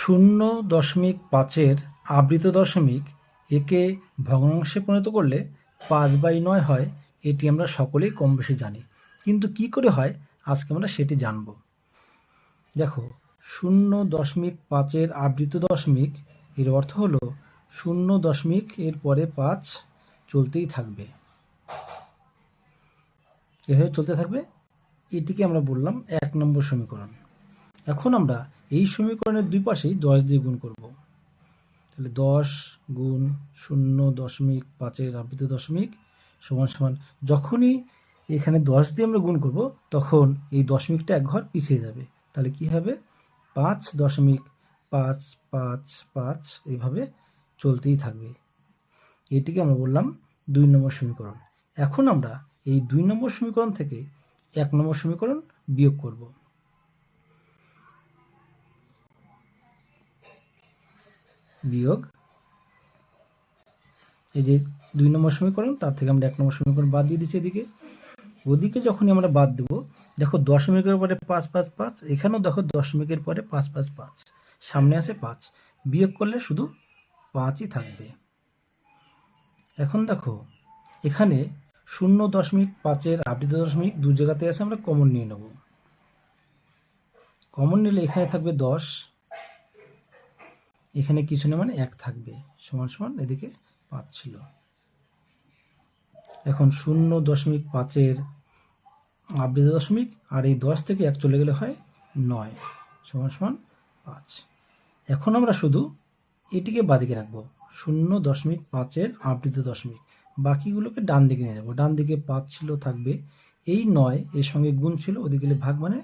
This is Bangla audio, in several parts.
0.5-এর আবৃত দশমিক একে ভগ্নাংশে পরিণত করলে 5/9 হয়, এটি আমরা সকলেই কম বেশি জানি। কিন্তু কি করে হয় আজকে আমরা সেটি জানব। দেখো, 0.5-এর আবৃত দশমিক এর অর্থ হলো 0 এর পরে 5 চলতেই থাকবে, এভাবে চলতে থাকবে। এটিকে আমরা বললাম 1 নম্বর সমীকরণ। এখন আমরা এই সমীকরণের দুই পাশেই 10 দিয়ে গুণ করব। তাহলে 10 গুণ 0.5-এর আবৃত দশমিক সমান সমান, যখনই এখানে 10 দিয়ে আমরা গুণ করব তখন এই দশমিকটা এক ঘর পিছিয়ে যাবে। তাহলে কি হবে? 5.555 এইভাবে চলতেই থাকবে। এটিকে আমরা বললাম 2 নম্বর সমীকরণ। এখন আমরা এই 2 নম্বর সমীকরণ থেকে 1 নম্বর সমীকরণ বিয়োগ করব। বিয়োগ, এই যে 2 নম্বর সমীকরণ, তার থেকে আমরা 1 নম্বর সমীকরণ বাদ দিয়ে দিচ্ছি এদিকে। ওদিকে যখনই আমরা বাদ দেবো, দেখো দশমিকের পরে 555, এখানেও দেখো দশমিকের পরে 555, সামনে আছে 5, বিয়োগ করলে শুধু 5ই থাকবে। এখন দেখো এখানে 0.5-এর আবৃত দশমিক দু জায়গাতে আছে, আমরা কমন নিয়ে নেব। কমন নিলে এখানে থাকবে 10, এখানে কিছু না মানে 1 থাকবে, সমান সমান এদিকে 5 ছিল। এখন 0.5-এর আবৃত দশমিক আর এই 10 থেকে 1 চলে গেলে হয় 9, সমান সমান 5। এখন আমরা শুধু এটিকে বাদিকে রাখবো, 0.5-এর আবৃত দশমিক, বাকিগুলোকে ডান দিকে নিয়ে যাবো। ডান দিকে 5 ছিল, থাকবে এই 9, এর সঙ্গে গুণ ছিল, ওদিকে গেলে ভাগ মানে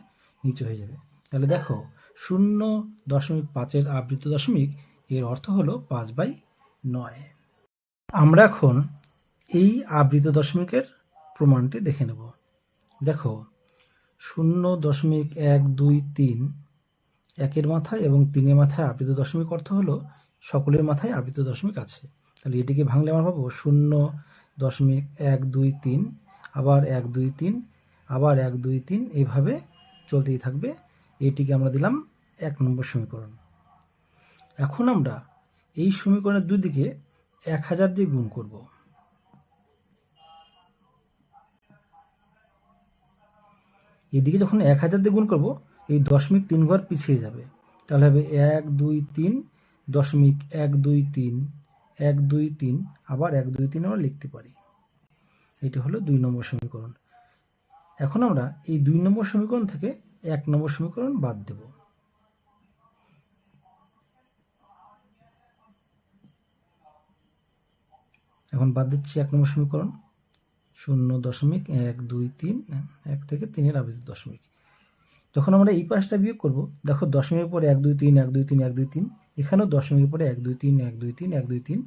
নিচে হয়ে যাবে। তাহলে দেখো 0.5-এর আবৃত দশমিক এর অর্থ হলো 5/9। আমরা এখন এই আবৃত দশমিকের প্রমাণটি দেখে নেব। দেখো 0.123 1-এর মাথায় এবং 3-এর মাথায় আবৃত দশমিক অর্থ হলো সকলের মাথায় আবৃত দশমিক আছে। তাহলে এটিকে ভাঙলে আমরা পাবো 0.123, আবার 123, আবার 123, এইভাবে চলতেই থাকবে। এটিকে আমরা দিলাম 1 নম্বর সমীকরণ। এখন আমরা এই সমীকরণের দুই দিকে 1000 দিয়ে গুণ করব। এদিকে যখন 1000 দিয়ে গুণ করব, এই দশমিক 3 ঘর পিছিয়ে যাবে। তাহলে হবে 123.123, আবার 123 আমরা লিখতে পারি। এটি হলো 2 নম্বর সমীকরণ। এখন আমরা এই 2 নম্বর সমীকরণ থেকে 1 নম্বর সমীকরণ বাদ দেব। এখন বাদ দিচ্ছি 1 নম্বর সমীকরণ, 0.123, 1 থেকে 3-এর আবৃত দশমিক। যখন আমরা এই পাশটা বিয়োগ করব, দেখো দশমিকের পরে 123, 123, 123, এখানেও দশমিকের পরে 123, 123, 123,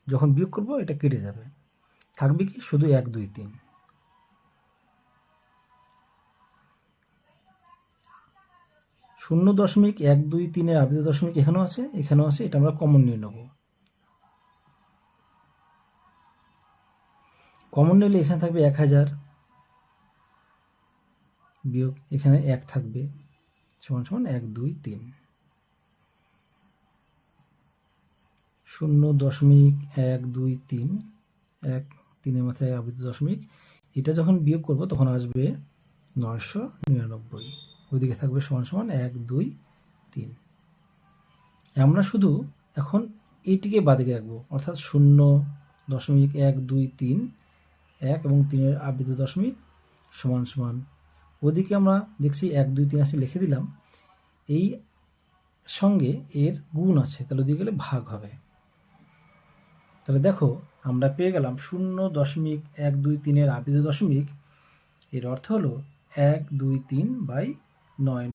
যখন বিয়োগ করব এটা কেটে যাবে, থাকবে কি শুধু 123। 0.123-এর আবৃত দশমিক এখানেও আছে, এখানেও আছে, এটা আমরা কমন নিয়ে নেব। কমন নিলে এখানে থাকবে 1000, বিয়োগ এখানে 1 থাকবে, সমান সমান 123। 0.123, 3-এর মাথায় আবৃত দশমিক, এটা যখন বিয়োগ করব তখন আসবে 999, ওইদিকে থাকবে সমান সমান 123। আমরা শুধু এখন এইটিকে বাদিকে রাখবো, অর্থাৎ 0.123, 1 এবং 3-এর আবৃত দশমিক সমান সমান, ওদিকে আমরা দেখছি 123 আছে, লিখে দিলাম। এই সঙ্গে এর গুণ আছে, তাহলে ওদিকে গেলে ভাগ হবে। তাহলে দেখো আমরা পেয়ে গেলাম 0.123-এর আবৃত দশমিক এর অর্থ হলো 123/9।